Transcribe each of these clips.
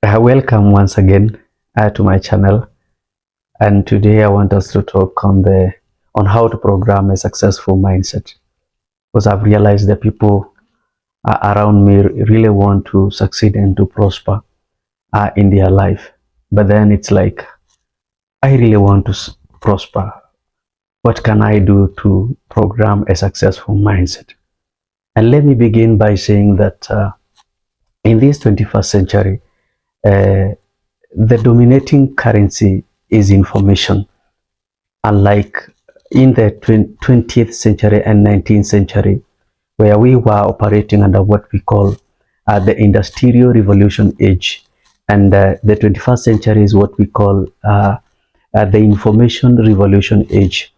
Welcome once again to my channel, and today I want us to talk on how to program a successful mindset, because I've realized that people around me really want to succeed and to prosper in their life, but then it's like, I really want to prosper. What can I do to program a successful mindset? And let me begin by saying that in this 21st century, uh, the dominating currency is information. Unlike in the 20th century and 19th century, where we were operating under what we call the industrial revolution age, and the 21st century is what we call the information revolution age.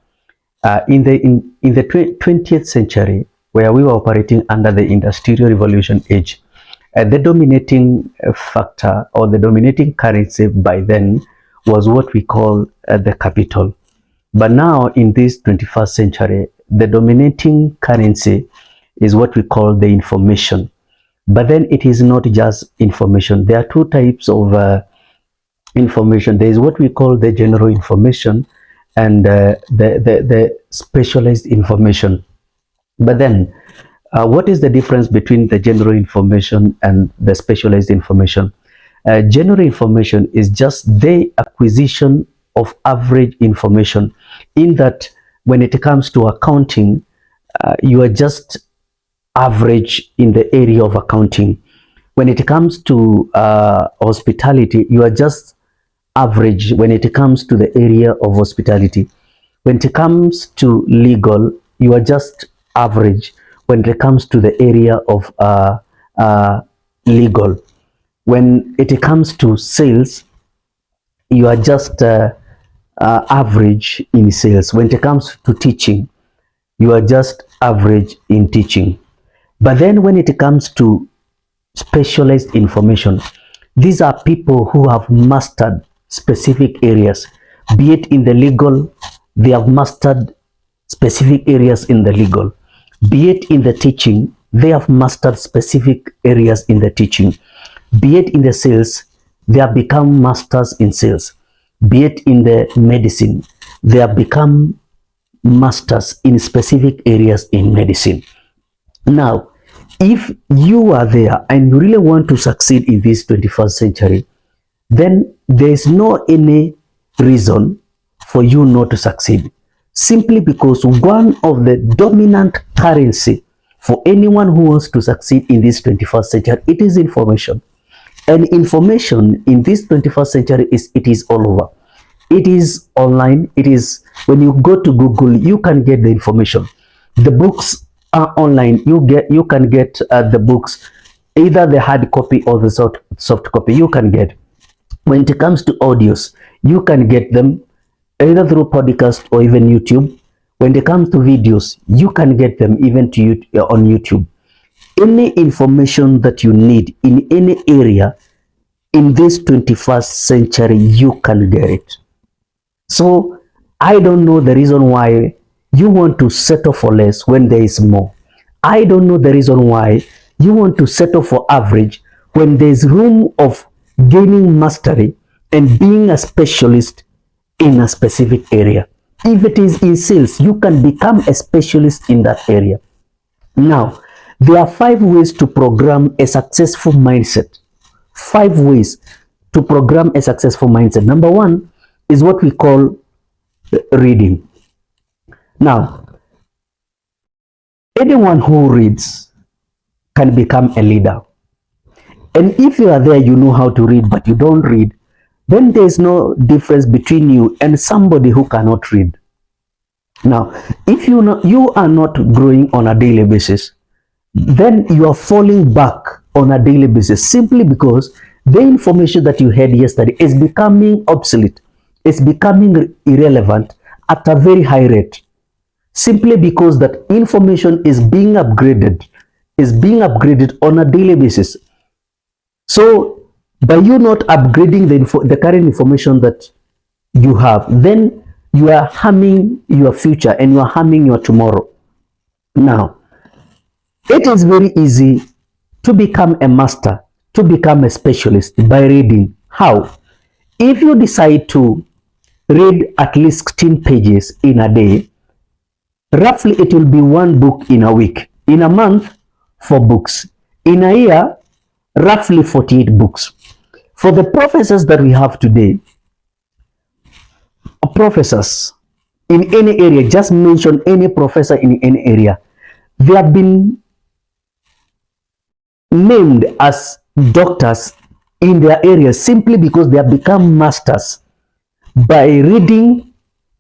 In the 20th century, where we were operating under the industrial revolution age, the dominating factor or the dominating currency by then was what we call the capital. But now in this 21st century, the dominating currency is what we call the information. But then it is not just information. There are two types of information. There is what we call the general information and the specialized information. But then what is the difference between the general information and the specialized information? General information is just the acquisition of average information, in that when it comes to accounting, you are just average in the area of accounting. When it comes to hospitality, you are just average when it comes to the area of hospitality. When it comes to legal, you are just average when it comes to the area of legal. When it comes to sales, you are just average in sales. When it comes to teaching, you are just average in teaching. But then when it comes to specialized information, these are people who have mastered specific areas, be it in the legal, they have mastered specific areas in the legal, be it in the teaching, they have mastered specific areas in the teaching, be it in the sales, they have become masters in sales, be it in the medicine, they have become masters in specific areas in medicine. Now, if you are there and you really want to succeed in this 21st century, then there is no any reason for you not to succeed, simply because one of the dominant currency for anyone who wants to succeed in this 21st century, it is information. And information in this 21st century it is all over. It is online. It is, when you go to Google, you can get the information. The books are online. You can get the books, either the hard copy or the soft copy. You can get. When it comes to audios, you can get them either through podcast or even YouTube. When it comes to videos, you can get them even to you on YouTube. Any information that you need in any area in this 21st century, you can get it. So I don't know the reason why you want to settle for less when there is more. I don't know the reason why you want to settle for average when there is room of gaining mastery and being a specialist in a specific area. If it is in sales, you can become a specialist in that area. Now, there are 5 ways to program a successful mindset. 5 ways to program a successful mindset. Number 1 is what we call reading. Now, anyone who reads can become a leader. And if you are there, you know how to read, but you don't read, then there is no difference between you and somebody who cannot read. Now, if you are not growing on a daily basis, then you are falling back on a daily basis, simply because the information that you had yesterday is becoming obsolete, is becoming irrelevant at a very high rate, simply because that information is being upgraded on a daily basis. So by you not upgrading the current information that you have, then you are harming your future and you are harming your tomorrow. Now, it is very easy to become a master, to become a specialist by reading. How? If you decide to read at least 16 pages in a day, roughly it will be one book in a week. In a month, 4 books. In a year, roughly 48 books. For the professors that we have today, professors in any area, just mention any professor in any area, they have been named as doctors in their area simply because they have become masters by reading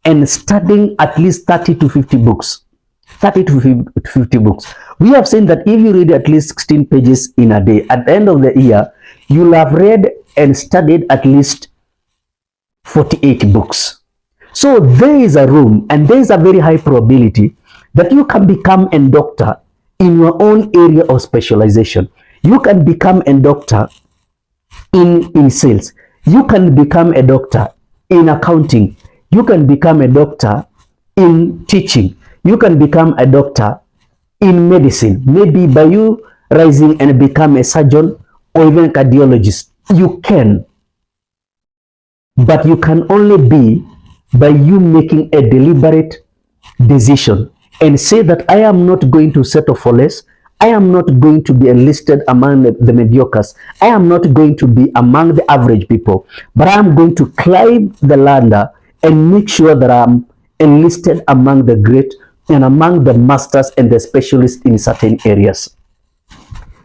and studying at least 30 to 50 books. 30 to 50 books. We have seen that if you read at least 16 pages in a day, at the end of the year, you'll have read and studied at least 48 books. So there is a room and there is a very high probability that you can become a doctor in your own area of specialization. You can become a doctor in sales. You can become a doctor in accounting. You can become a doctor in teaching. You can become a doctor in medicine. Maybe by you rising and become a surgeon or even a cardiologist. You can. But you can only be by you making a deliberate decision and say that I am not going to settle for less. I am not going to be enlisted among the mediocres. I am not going to be among the average people, but I am going to climb the ladder and make sure that I'm enlisted among the great and among the masters and the specialists in certain areas.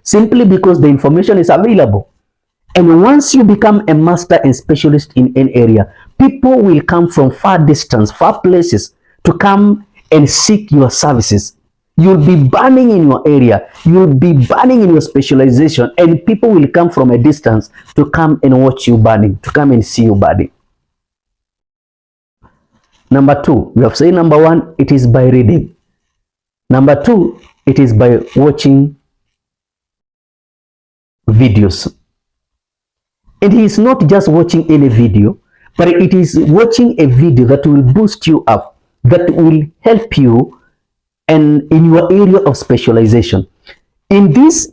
Simply because the information is available. And once you become a master and specialist in an area, people will come from far distance, far places to come and seek your services. You'll be burning in your area. You'll be burning in your specialization, and people will come from a distance to come and watch you burning, to come and see you burning. Number two, we have said number one, it is by reading. Number two, it is by watching videos. It is not just watching any video, but it is watching a video that will boost you up, that will help you and in your area of specialization. In this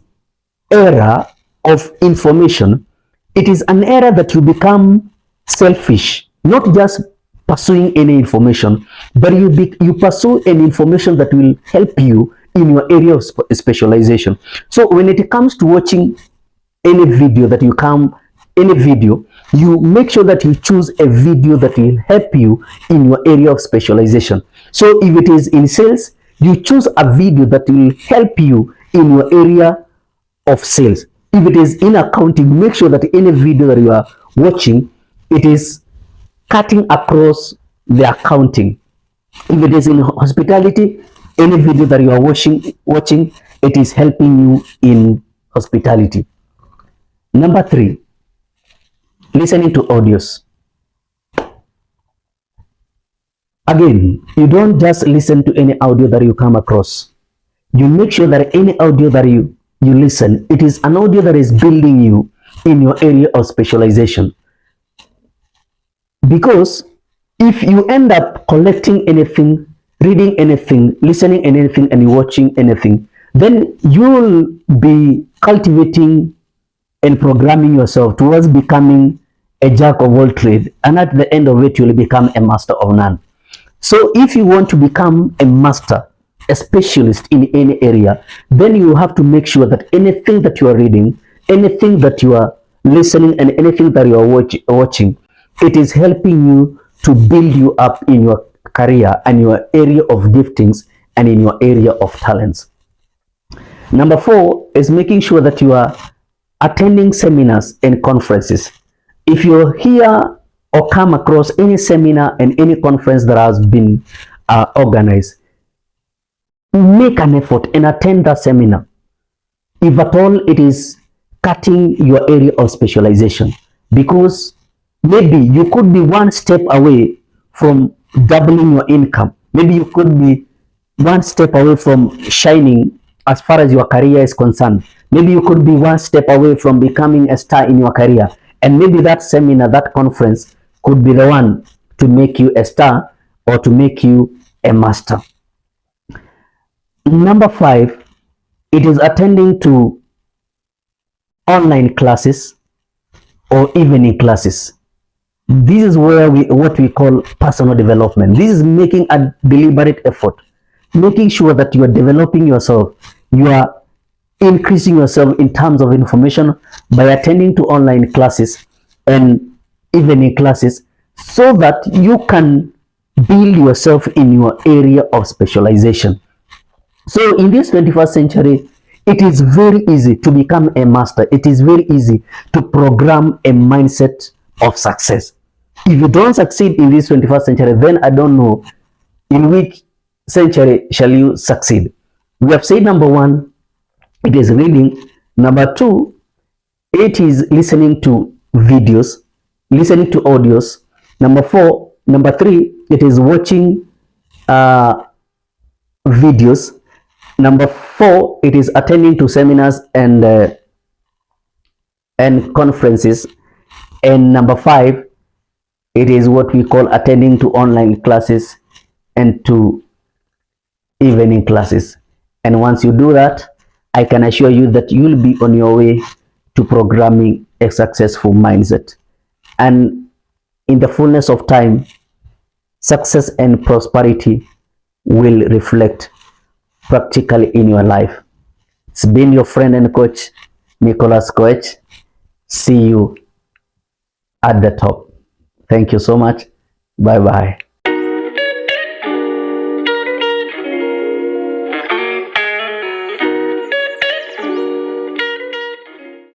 era of information, it is an era that you become selfish, not just pursuing any information, but you pursue an information that will help you in your area of specialization. So when it comes to watching any video that you come, any video, you make sure that you choose a video that will help you in your area of specialization. So if it is in sales, you choose a video that will help you in your area of sales. If it is in accounting, make sure that any video that you are watching, it is cutting across the accounting. If it is in hospitality, any video that you are watching, it is helping you in hospitality. Number three, listening to audios. Again, you don't just listen to any audio that you come across. You make sure that any audio that you listen, it is an audio that is building you in your area of specialization. Because if you end up collecting anything, reading anything, listening to anything, and watching anything, then you will be cultivating and programming yourself towards becoming a jack of all trades, and at the end of it, you will become a master of none. So if you want to become a master, a specialist in any area, then you have to make sure that anything that you are reading, anything that you are listening, and anything that you are watching, it is helping you to build you up in your career and your area of giftings and in your area of talents. Number four is making sure that you are attending seminars and conferences. If you're here or come across any seminar and any conference that has been organized, make an effort and attend that seminar. If at all it is cutting your area of specialization, because maybe you could be one step away from doubling your income. Maybe you could be one step away from shining as far as your career is concerned. Maybe you could be one step away from becoming a star in your career. And maybe that seminar, that conference could be the one to make you a star or to make you a master. Number five, it is attending to online classes or evening classes. This is where what we call personal development. This is making a deliberate effort, making sure that you are developing yourself, you are increasing yourself in terms of information by attending to online classes and evening classes, so that you can build yourself in your area of specialization. So in this 21st century, it is very easy to become a master. It is very easy to program a mindset of success. If you don't succeed in this 21st century, then I don't know in which century shall you succeed. We have said number one, it is reading. Number two, it is listening to videos, listening to audios. Number three, it is watching videos. Number four, it is attending to seminars and conferences. And number five, it is what we call attending to online classes and to evening classes. And once you do that, I can assure you that you'll be on your way to programming a successful mindset. And in the fullness of time, success and prosperity will reflect practically in your life. It's been your friend and coach, Nicholas Coach. See you at the top. Thank you so much. Bye bye.